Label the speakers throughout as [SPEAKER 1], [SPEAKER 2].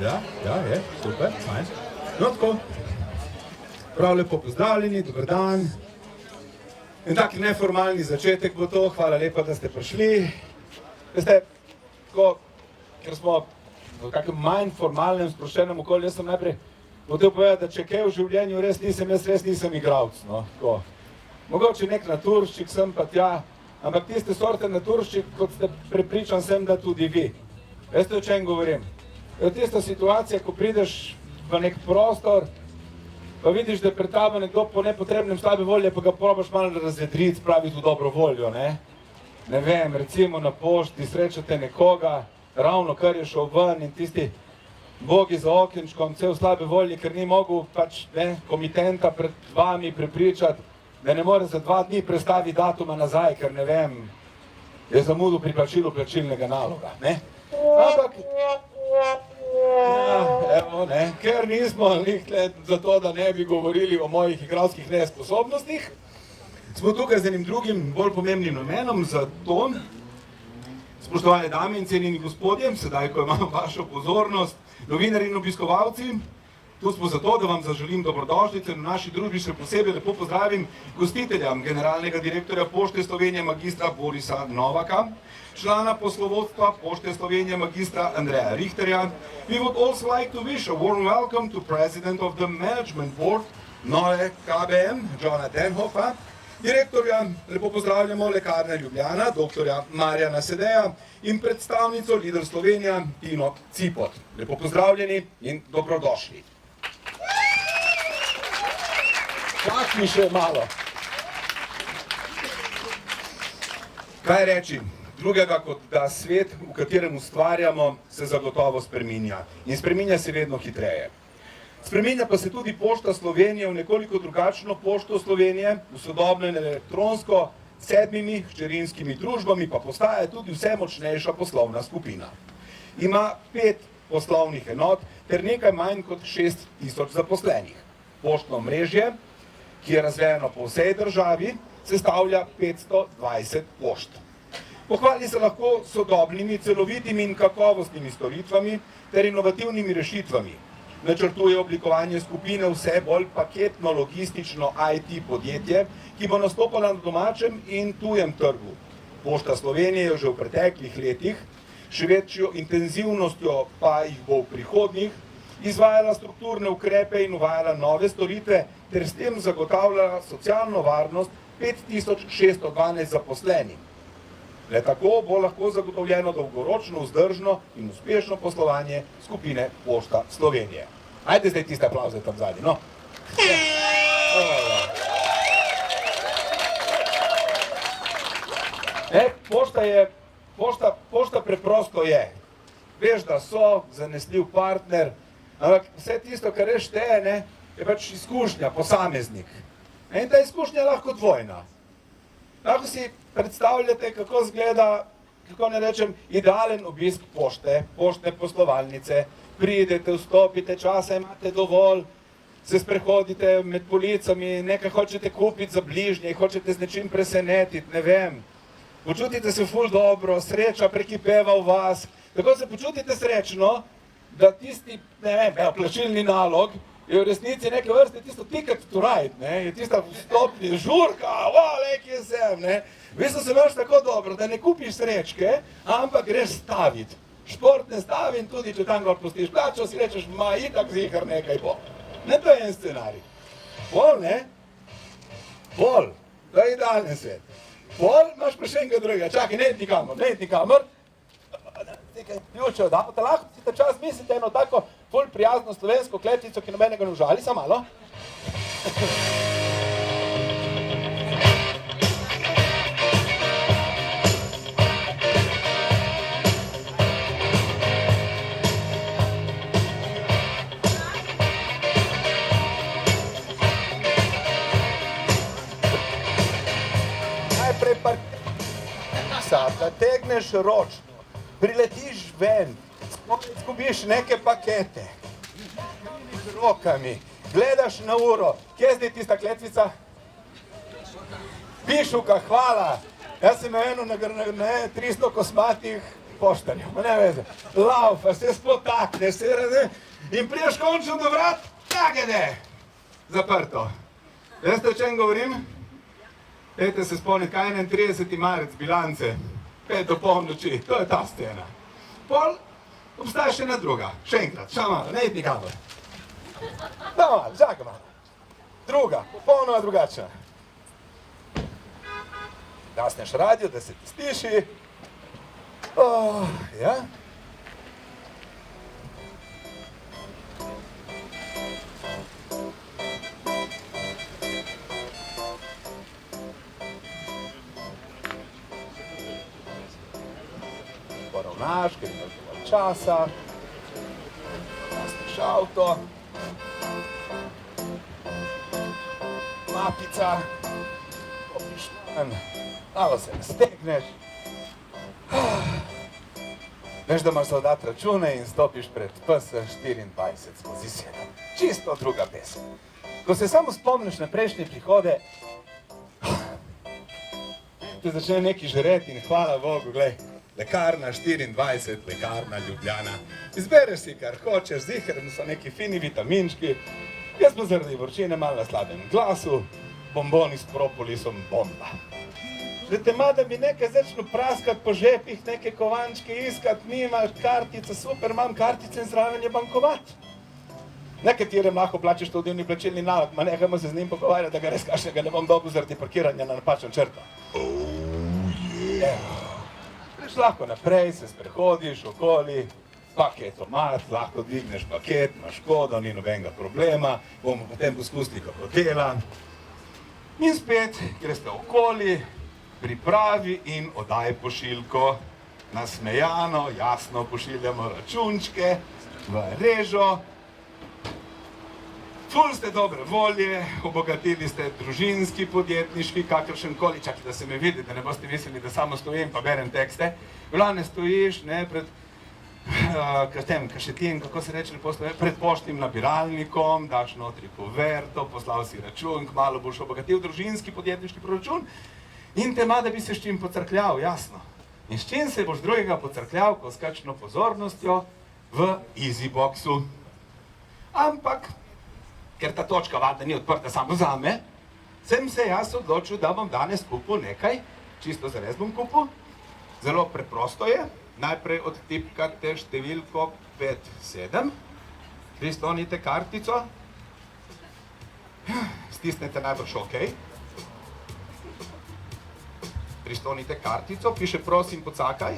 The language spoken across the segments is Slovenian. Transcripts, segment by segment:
[SPEAKER 1] je, super, fajn. No, tako, prav lepo pozdravljeni, dober dan. En tak neformalni začetek bo to, hvala lepa, da ste prišli. Veste, tako, ker smo v takem manj formalnem, sproščenem okolju, jaz sem najprej hotel povedati, da če kaj v življenju res nisem igralec, no, tako. Mogoče nek naturščik sem pa tja, ampak tiste sorte naturščik, kot ste prepričan sem, da tudi vi. Veste, o čem govorim? Je tista situacija, ko prideš v nek prostor, pa vidiš, da je pred tabo nekdo po nepotrebnem slabe volje, pa ga probaš malo razvedriti, spraviti v dobro voljo, ne? Ne vem, recimo na pošti srečate nekoga, ravno kar je šel ven in tisti bogi za okenčkom, cel slabe volje, ker ni mogel pač, ne, komitenta pred vami prepričati, da ne more za 2 dni prestaviti datuma nazaj, ker ne vem, je zamudil pri plačilu plačilnega naloga, ne? Ampak, ja, evo, ne, ker nismo zato, da ne bi govorili o mojih igralskih nesposobnostih, smo tukaj z enim drugim, bolj pomembnim namenom, zato, spoštovane dame in cenjeni gospodje, sedaj, ko imamo vašo pozornost, novinarji in obiskovalci, tu smo zato, da vam zaželim dobrodošlice in v naši družbi še posebej lepo pozdravim gostitelja, generalnega direktorja Pošte Slovenije magistra Borisa Novaka, člana poslovodstva Pošte Slovenije magistra Andreja Richterja. We would also like to wish a warm welcome to President of the Management Board Nove KBM, Johna Denhoffa, direktorja, lepo pozdravljamo, Lekarne Ljubljana, doktorja Marjana Sedeja in predstavnico Lidl Slovenija, Tino Cipot. Lepo pozdravljeni in dobrodošli. Čak mi še malo. Kaj reči? Drugega kot da svet, v katerem ustvarjamo, se zagotovo spreminja. In spreminja se vedno hitreje. Spreminja pa se tudi Pošta Slovenije v nekoliko drugačno Pošto Slovenije, v sodobno in elektronsko, 7 hčerinskimi družbami pa postaja tudi vse močnejša poslovna skupina. Ima 5 poslovnih enot ter nekaj manj kot 6000 zaposlenih. Poštno mrežje, ki je razvejeno po vsej državi, sestavlja 520 pošt. Pohvali se lahko sodobnimi, celovitimi in kakovostnimi storitvami ter inovativnimi rešitvami. Načrtuje oblikovanje skupine vse bolj paketno-logistično IT podjetje, ki bo nastopala na domačem in tujem trgu. Pošta Slovenije je že v preteklih letih, še večjo intenzivnostjo pa jih bo v prihodnjih, izvajala strukturne ukrepe in uvajala nove storitve ter s tem zagotavljala socialno varnost 5612 zaposlenih. Le tako bo lahko zagotovljeno dolgoročno, vzdržno in uspešno poslovanje skupine Pošta Slovenije. Ajde zdaj tiste aplavze tam zadnji, no. Pošta preprosto je. Veš, da so zanesljiv partner, ampak vse tisto, kar res šteje, ne, je pač izkušnja, posameznik. In ta izkušnja je lahko dvojna. Lahko si predstavljate, kako izgleda, kako ne rečem, idealen obisk pošte, poštne poslovalnice. Pridete, vstopite, časa imate dovolj, se sprehodite med policami, nekaj hočete kupiti za bližnje, hočete z nečim presenetiti, ne vem. Počutite se ful dobro, sreča prekipeva v vas, tako se počutite srečno, da tisti, ne vem, plačilni nalog je v resnici neke vrste tisto ticket to ride, ne, je tista vstopni žurka, kje sem, ne. V bistvu se imaš tako dobro, da ne kupiš srečke, ampak greš staviti. Športne stavi in tudi, če tam gor pustiš plačo, si rečeš, ma, itak zihar nekaj bo. Ne, to je en scenarij. Pol, ne? Pol, to je idealen svet. Pol, imaš pa še enega drugega, čakaj, ne id nikamor. Nekaj ključev, da, pa lahko si ta čas mislite eno tako ful prijazno slovensko kletvico, ki nobenega ne užali, samo malo. Najprej da tegneš ročno. Priletiš ven, izgubiš neke pakete, z rokami, gledaš na uro, kje je zdaj tista kletvica? Pišuka, hvala. Jaz sem imel 300 kosmatih poštarju, ne veze, laufa, se spotakne, se raze in priješ končno do vrat, takede, zaprto. Veste, o čem govorim? Dajte se spomniti, kaj je 31. marec bilance, 5 do polnoči, to je ta scena. Pol obstaja še ena druga, še enkrat, še malo, ne id nikamor. Da malo, čakaj malo. Druga, popolnoma drugačna. Gasneš radio, da se ti stiši. Ja. Poravnaš, ker imaš dovolj časa. Gasneš avto. Mapica. Popiš ven. Malo se nastegneš. Veš, da imaš oddati račune in stopiš pred PS24/7. Čisto druga pesem. Ko se samo spomniš na prejšnje prihode, te začne neki žreti in hvala Bogu, glej, Lekarna 24, Lekarna Ljubljana. Izbereš si, kar hočeš, ziher so neki fini vitaminčki. Jaz sem zaradi vročine malo na slabem glasu, bomboni s propolisom bomba. Da te ima, da bi nekaj začelo praskati po žepih, neke kovančke iskati, nimaš kartice, super, imam kartice in zraven je bankomat. Nekaterem lahko plačeš to odjevni plačilni nalog, ma nehajmo se z njim pogovarjati, da ga res kakšnega ne bom dobil zaradi parkiranja na napačno črto. Greš lahko naprej, se sprehodiš okoli, paketomat, lahko dvigneš paket, imaš škodo, ni nobenega problema, bomo potem poskusili kako dela. In spet greste okoli, pripravi in oddaj pošiljko. Nasmejano, jasno pošiljamo računčke v režo. Ful ste dobre volje, obogatili ste družinski, podjetniški, kakršenkoli, čakaj, da se me vidi, da ne boste mislili, da samo stojim pa berem tekste. Glavne stojiš, ne, pred kašetijem, kako se reče lepo stoje, pred poštnim nabiralnikom, daš notri kuverto, poslal si račun, kmalu boš obogatil družinski, podjetniški proračun in te ima, da bi se s čim pocrkljal, jasno. In s čim se boš drugega pocrkljal, ko s kakšno pozornostjo v Easyboxu. Ampak, ker ta točka valjda ni odprta samo zame, sem se jaz odločil, da bom danes kupil nekaj, čisto zares bom kupil. Zelo preprosto je, najprej odtipkate številko 57, prislonite kartico, stisnete najbrž OK, prislonite kartico, piše prosim pocakaj.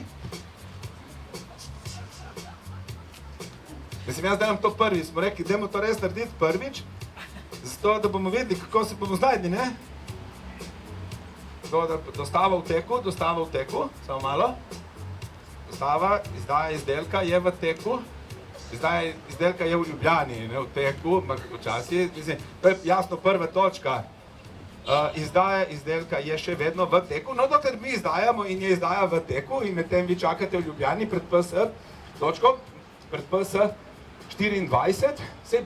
[SPEAKER 1] Mislim, jaz delam to prvič, smo rekli, dajmo to res narediti prvič, zato da bomo vedeli, kako se bomo znajdli, ne? Dostava v teku, samo malo. Dostava, izdaja izdelka je v teku, izdaja izdelka je v Ljubljani, ne v teku, ampak počasi. To je jasno prva točka. Izdaja izdelka je še vedno v teku, no dokler mi izdajamo in je izdaja v teku in medtem vi čakate v Ljubljani pred PS točko, pred PS 24, se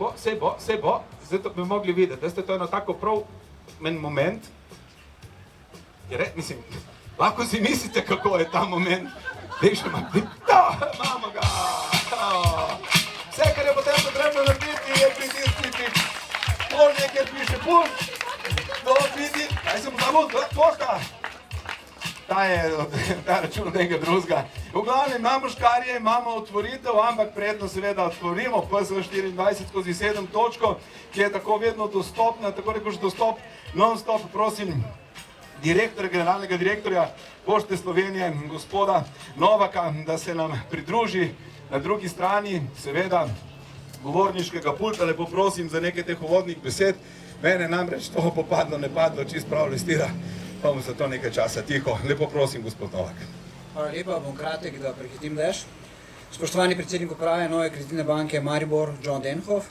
[SPEAKER 1] bo, zdaj to bi mogli videti, da ste to eno tako prav moment, mislim, lahko si mislite, kako je ta moment, imamo ga, vse, kar je potem potrebno narediti, je pritisniti polje, kjer piše push, to vidi, kaj se bo tam pošta. Ta račun od nekaj drugega. V glavnem imamo škarje, imamo otvoritev, ampak predno seveda otvorimo PS24/7 točko, ki je tako vedno dostopna, tako rekoč dostop, non-stop, prosim, generalnega direktorja Pošte Slovenije, gospoda Novaka, da se nam pridruži na drugi strani, seveda, govorniškega pulta, lepo prosim za nekaj teh uvodnih besed. Mene namreč to popadlo, ne padlo, čist prav listira. Pa bom za to nekaj časa tiho. Lepo prosim, gospod Novak.
[SPEAKER 2] Hvala lepa, bom kratek, da prehitim dež. Spoštovani predsednik uprave Nove kreditne banke Maribor, John Denhoff,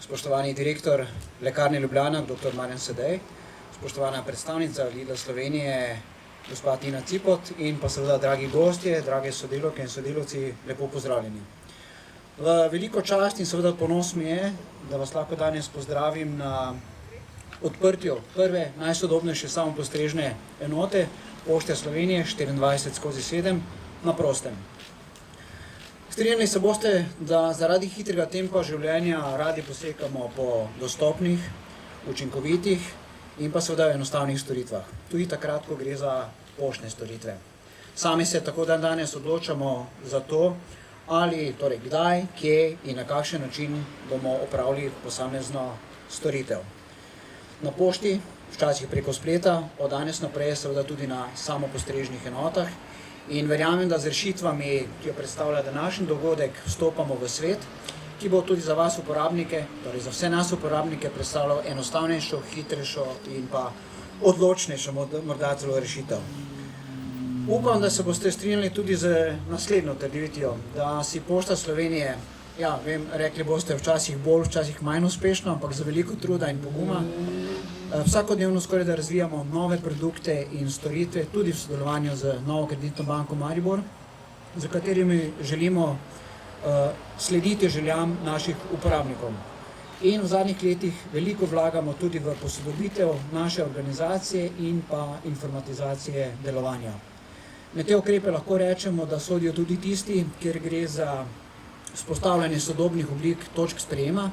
[SPEAKER 2] spoštovani direktor Lekarne Ljubljana, dr. Marjan Sedej, spoštovana predstavnica Lidla Slovenije, gospa Tina Cipot in pa seveda dragi gostje, drage sodelavke in sodelavci, lepo pozdravljeni. V veliko čast in seveda ponos mi je, da vas lahko danes pozdravim na odprtju prve najsodobnejše samopostrežne enote Pošte Slovenije 24/7 na prostem. Strinjali se boste, da zaradi hitrega tempa življenja radi posekamo po dostopnih, učinkovitih in pa seveda enostavnih storitvah. Tudi takrat, ko gre za poštne storitve. Sami se tako dan danes odločamo za to, ali torej kdaj, kje in na kakšen način bomo opravili posamezno storitev. Na pošti, včasih preko spleta, od danes naprej seveda tudi na samopostrežnih enotah in verjamem, da z rešitvami, ki jo predstavlja današnji dogodek, vstopamo v svet, ki bo tudi za vas uporabnike, torej za vse nas uporabnike, predstavljal enostavnejšo, hitrejšo in pa odločnejšo morda celo rešitev. Upam, da se boste strinjali tudi z naslednjo trditvijo, da si Pošta Slovenije, ja, vem, rekli boste včasih bolj, včasih manj uspešno, ampak za veliko truda in poguma, vsakodnevno skoraj da razvijamo nove produkte in storitve, tudi v sodelovanju z Novo kreditno banko Maribor, za katerimi želimo slediti željam naših uporabnikov. In v zadnjih letih veliko vlagamo tudi v posodobitev naše organizacije in pa informatizacije delovanja. Med te ukrepe lahko rečemo, da sodijo tudi tisti, kjer gre za vzpostavljanje sodobnih oblik točk sprejema,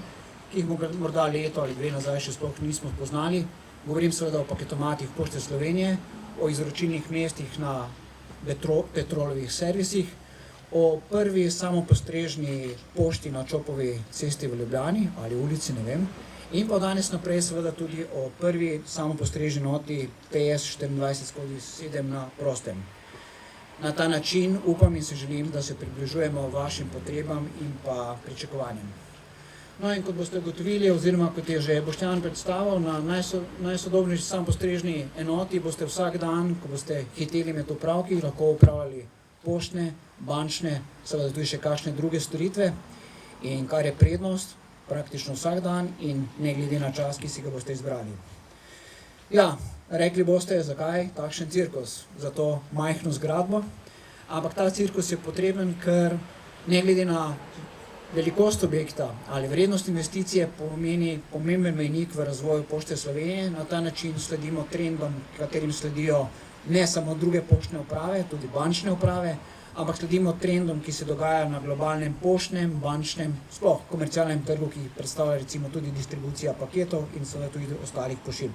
[SPEAKER 2] ki jih morda leto ali dve nazaj še sploh nismo poznali. Govorim seveda o paketomatih Pošte Slovenije, o izročilnih mestih na Petrolovih servisih, o prvi samopostrežni pošti na Čopovi cesti v Ljubljani ali ulici, ne vem, in pa danes naprej seveda tudi o prvi samopostrežni noti PS 24/7 na prostem. Na ta način upam in se želim, da se približujemo vašim potrebam in pa pričakovanjem. No in kot boste ugotovili, oziroma kot je že Boštjan predstavil, na najsodobnejši samopostrežni enoti boste vsak dan, ko boste hiteli med opravki, lahko upravljali poštne, bančne, seveda tudi še kakšne druge storitve, in kar je prednost, praktično vsak dan in ne glede na čas, ki si ga boste izbrali. Ja, rekli boste, zakaj takšen cirkus za to majhno zgradbo, ampak ta cirkus je potreben, ker ne glede na velikost objekta ali vrednost investicije pomeni pomemben mejnik v razvoju Pošte Slovenije. Na ta način sledimo trendom, katerim sledijo ne samo druge poštne uprave, tudi bančne uprave, ampak sledimo trendom, ki se dogajajo na globalnem poštnem, bančnem, sploh komercialnem trgu, ki predstavlja recimo tudi distribucija paketov in seveda tudi ostalih pošiljk.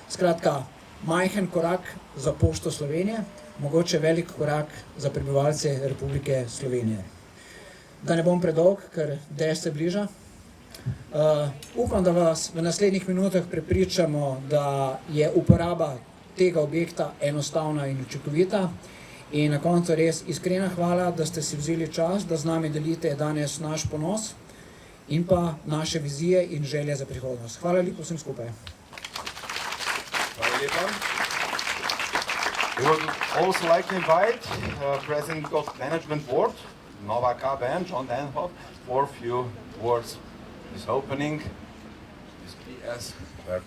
[SPEAKER 2] Skratka, majhen korak za Pošto Slovenije, mogoče velik korak za prebivalce Republike Slovenije. Da ne bom predolg, ker dež se bliža. Upam, da vas v naslednjih minutah prepričamo, da je uporaba tega objekta enostavna in učinkovita. In na koncu res iskrena hvala, da ste si vzeli čas, da z nami delite danes naš ponos in pa naše vizije in želje za prihodnost. Hvala lepo vsem skupaj.
[SPEAKER 1] We would also like to invite President of Management Board, Nova KBM, John Denhoff, for a few words. This opening, this PS 30.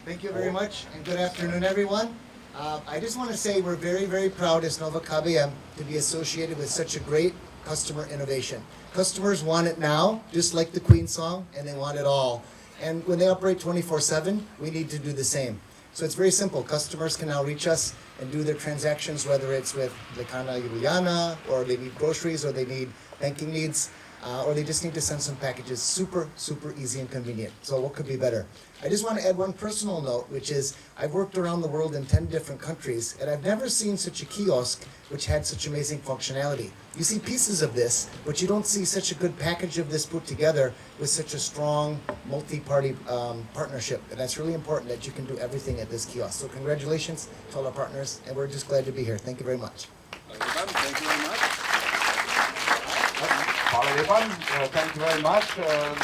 [SPEAKER 3] Thank you very much, and good afternoon, everyone. I just want to say we're very, very proud as Nova KBM to be associated with such a great customer innovation. Customers want it now, just like the Queen song, and they want it all. And when they operate 24/7, we need to do the same. So it's very simple. Customers can now reach us and do their transactions, whether it's with Lekana Juliana, or they need groceries, or they need banking needs, or they just need to send some packages. Super, super easy and convenient. So what could be better? I just want to add one personal note, which is I've worked around the world in 10 different countries, and I've never seen such a kiosk which had such amazing functionality. You see pieces of this, but you don't see such a good package of this put together with such a strong multi-party partnership. And that's really important, that you can do everything at this kiosk. So congratulations to all our partners, and we're just glad to be here. Thank you very much.
[SPEAKER 1] Thank you very much. Hvala lepa, thank you very much.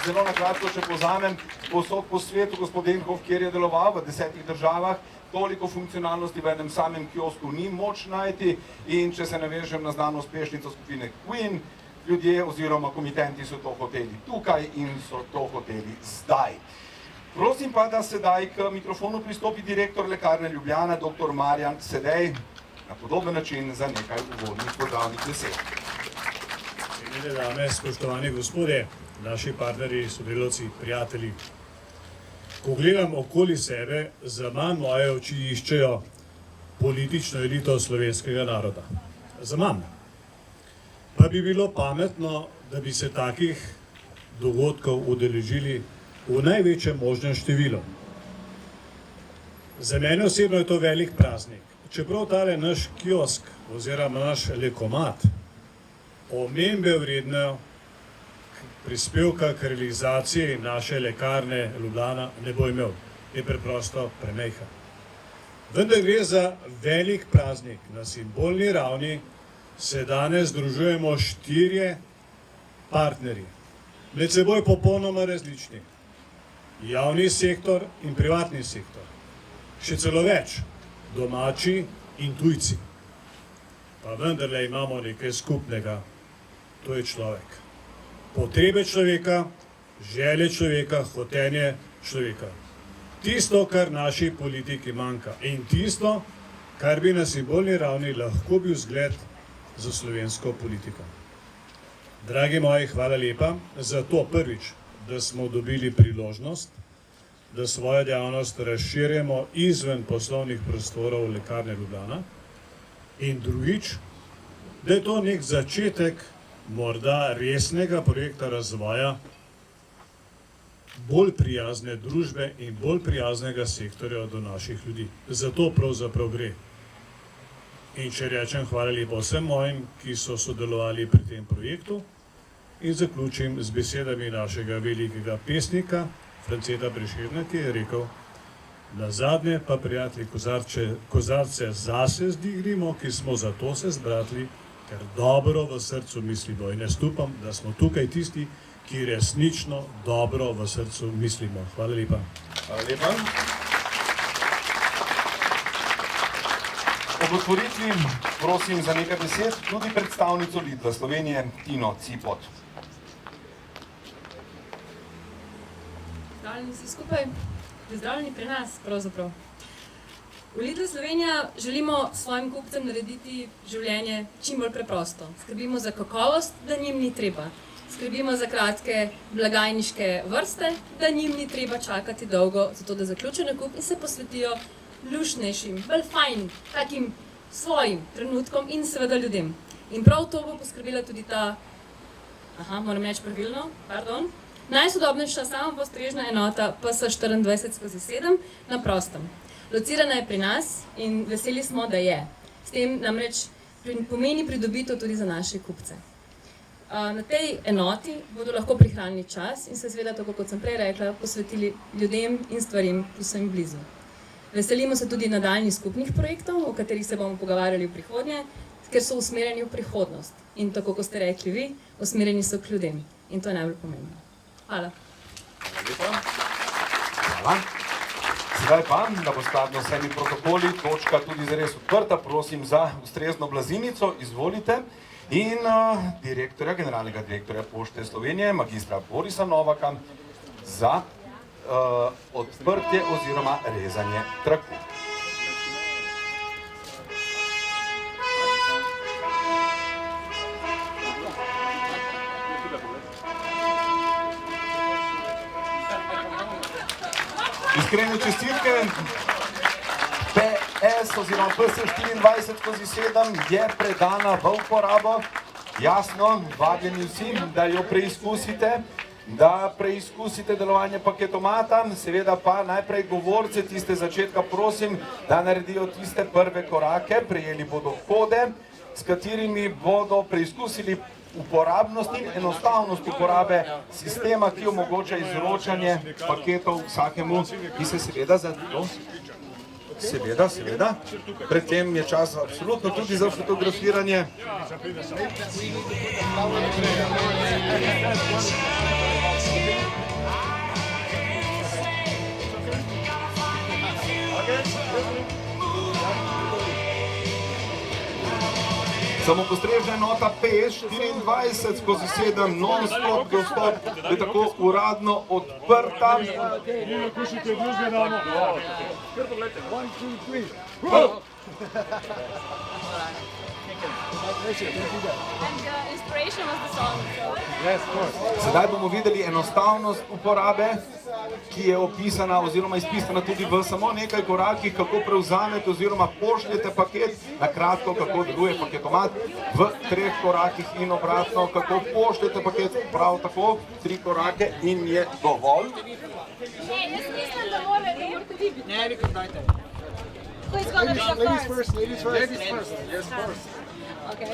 [SPEAKER 1] Zelo na kratko še povzamem, povsod po svetu gospod Denhoff, kjer je deloval v 10 državah, toliko funkcionalnosti v enem samem kiosku ni moč najti, in če se navežem na znano uspešnico skupine Queen, ljudje oziroma komitenti so to hoteli tukaj in so to hoteli zdaj. Prosim pa, da sedaj k mikrofonu pristopi direktor Lekarne Ljubljana, dr. Marjan Sedej, na podoben način za nekaj uvodnih pozdravnih besed.
[SPEAKER 4] Cenjene dame, spoštovani gospodje, naši partnerji, sodelavci, prijatelji. Ko gledam okoli sebe, zaman moje oči iščejo politično elito slovenskega naroda. Zaman. pa bi bilo pametno, da bi se takih dogodkov udeležili v največjem možnem številu. Za mene osebno je to velik praznik. Čeprav tale naš kiosk oziroma naš lekomat omembe vredno prispevka k realizaciji naše lekarne Ljubljana ne bo imel. Je preprosto premajhen. Vendar gre za velik praznik. Na simbolni ravni se danes združujemo 4 partnerji, med seboj popolnoma različni. Javni sektor in privatni sektor. Še celo več, domači in tujci. Pa vendarle imamo nekaj skupnega, to je človek. Potrebe človeka, želje človeka, hotenje človeka. Tisto, kar naši politiki manjka in tisto, kar bi na simbolni ravni lahko bil zgled za slovensko politiko. Dragi moji, hvala lepa za to prvič, da smo dobili priložnost, da svojo dejavnost razširjamo izven poslovnih prostorov Lekarne Ljubljana in drugič, da je to nek začetek morda resnega projekta razvoja bolj prijazne družbe in bolj prijaznega sektorja do naših ljudi. Zato pravzaprav gre. In če rečem hvala lepa vsem mojim, ki so sodelovali pri tem projektu in zaključim z besedami našega velikega pesnika Franceta Prešerna, ki je rekel: nazadnje pa, prijatelji, kozarce zase zdignimo, ki smo zato se zbratli, ker dobro v srcu mislimo. In jaz upam, da smo tukaj tisti, ki resnično dobro v srcu mislimo. Hvala lepa.
[SPEAKER 1] Hvala lepa. Ob otvoritvi prosim za nekaj besed tudi predstavnico Lidla Slovenije, Tino Cipot.
[SPEAKER 5] Pozdravljeni vsi skupaj, pozdravljeni pri nas pravzaprav. V Lidlu Slovenija želimo svojim kupcem narediti življenje čim bolj preprosto. Skrbimo za kakovost, da njim ni treba. Skrbimo za kratke blagajniške vrste, da njim ni treba čakati dolgo, zato da zaključijo nakup in se posvetijo lušnejšim, bolj fajn, takim svojim trenutkom in seveda ljudem. In prav to bo poskrbela tudi ta, moram reči pravilno, najsodobnejša samopostrežna enota PS 24/7 na prostem. Locirana je pri nas in veseli smo, da je. S tem namreč pomeni pridobitev tudi za naše kupce. Na tej enoti bodo lahko prihranili čas in se seveda, tako kot sem prej rekla, posvetili ljudem in stvarim, ki so jim blizu. Veselimo se tudi nadaljnjih skupnih projektov, o katerih se bomo pogovarjali v prihodnje, ker so usmerjeni v prihodnost. In tako, kot ste rekli vi, usmerjeni so k ljudem. In to je najbolj pomembno. Hvala.
[SPEAKER 1] Hvala. Sedaj pa, da bo skladno s vsemi protokoli, točka tudi zares odprta, prosim za ustrezno blazinico, izvolite. In generalnega direktorja Pošte Slovenije, magistra Borisa Novaka, za odprtje oziroma rezanje traku. Iskrene čestitke. PS oziroma PS 24/7 je predana v uporabo. Jasno, vabljeni vsi, da jo preizkusite, da preizkusite delovanje paketomata. Seveda pa najprej govorce tiste začetka prosim, da naredijo tiste prve korake. Prejeli bodo kode, s katerimi bodo preizkusili uporabnost in enostavnost uporabe sistema, ki omogoča izročanje paketov vsakemu, ki se seveda za to. Seveda. Predtem je čas absolutno tudi za fotografiranje. Samopostrežna enota PS 24/7 non-stop dostop je tako uradno odprta.
[SPEAKER 5] Sedaj
[SPEAKER 1] bomo videli enostavnost uporabe ki je opisana oziroma izpisana tudi v samo nekaj korakih, kako prevzamete oziroma pošljete paket, na kratko, kako deluje paketomat v 3 korakih in obratno, kako pošljete paket, prav tako 3 korake in je dovolj.
[SPEAKER 5] Jaz mislim, da morate vi biti.
[SPEAKER 2] Ne, vi kar dajte.
[SPEAKER 3] Ladies first.
[SPEAKER 5] Okay.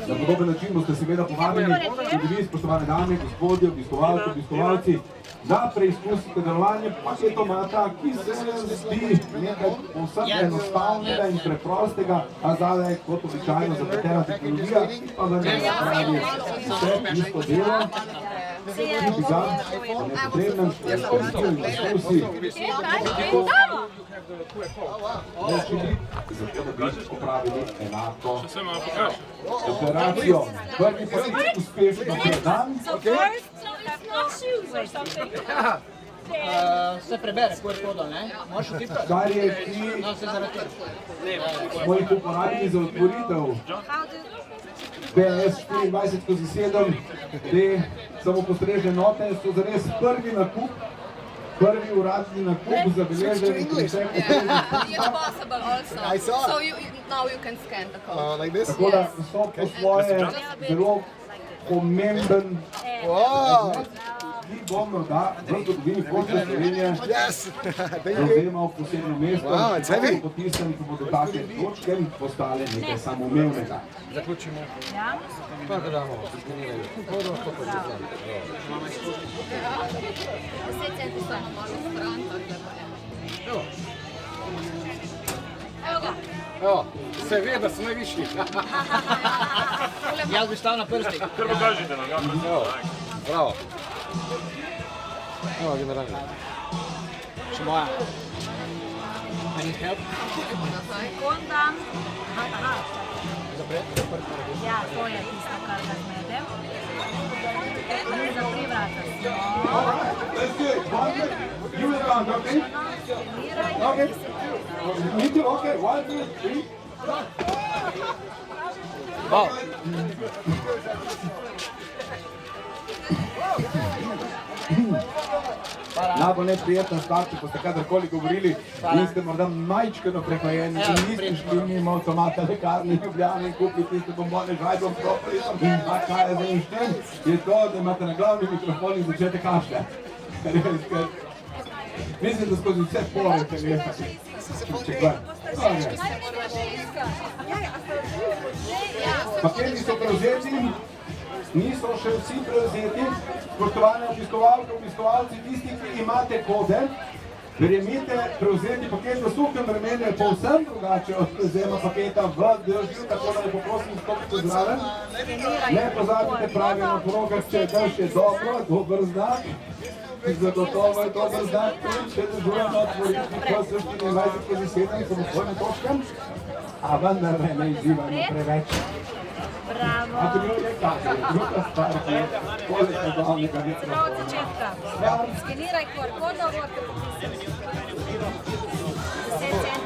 [SPEAKER 1] Na podoben način boste seveda povabljeni tudi vi, spoštovane dame, gospodje, obiskovalke, obiskovalci, da preizkusite delovanje paketomata, ki se zdi nekaj povsem enostavnega in preprostega, a zadaj kot običajno zapletena tehnologija, pa vendar pravi vse isto delo, ki bi ga po nepotrebnem izkoriščil in poskusi rešili, zato da bi opravili enako operacijo. Prvi paket uspešno predan.
[SPEAKER 2] Se prebere QR kodo, ne? Možeš vtipkati?
[SPEAKER 1] Kar je ki
[SPEAKER 2] No, se zaradi tega.
[SPEAKER 1] smo jih uporabili za otvoritev PS 24/7, te samopostrežne enote so zares prvi nakup, prvi uradni nakup zabeležen in vse
[SPEAKER 6] It's possible also.
[SPEAKER 3] I saw it.
[SPEAKER 6] So now you can scan the code.
[SPEAKER 3] Like this?
[SPEAKER 1] tako da so po svoje zelo pomemben ki bo morda v zgodovini Pošte Slovenije
[SPEAKER 3] Yes. Thank you.
[SPEAKER 1] zavzemal posebno mesto,
[SPEAKER 3] Wow, it's heavy.
[SPEAKER 1] potisnjeni, ko bodo take točke in postale nekaj samoumevnega.
[SPEAKER 3] Evo, seveda so najvišji.
[SPEAKER 2] Jaz bi stal na prstih.
[SPEAKER 3] Bravo. Evo, generalno.
[SPEAKER 2] Še moja. I need help.
[SPEAKER 7] Sekonda. Ja, to je tisto, kar ga zmede. Ali zapri vrata.
[SPEAKER 1] Let's do it. One, you will count, okay? Okay. You too, okay. 1, 2, 3.
[SPEAKER 2] Wow.
[SPEAKER 1] Najbolj neprijetna stvar, če boste kadarkoli govorili in ste morda majčkeno prehlajeni in niste šli mimo avtomata lekarne Ljubljane in kupili tiste bombone z žajbom propolisom, a kaj je za inštem, je to, da imate na glavni mikrofon in začete kašljati. Res, ker mislim, da skozi vse pore telesa. Če kvar. Paketi so prevzeti, niso še vsi prevzeti. Spoštovane obiskovalke, obiskovalci, tisti, ki imate kode, verjemite, prevzeti paket v suhem vremenu je povsem drugače od prevzema paketa v dežju, tako da lepo prosim, stopite zraven. Ne pozabite pravilno porokati, če je dež je dobro, dober znak. Zagotovo je dober znak, če dežujemo otvoriti ko 24/7 samostojnim točkam, a vendar ne izzivamo preveč.
[SPEAKER 7] Bravo.
[SPEAKER 1] A to je tako, druga stvar, ki je poleg glavnega
[SPEAKER 7] Prav od
[SPEAKER 1] mikrofona.
[SPEAKER 7] začetka. Skeniraj QR kodo, morate popisati. 10 centov.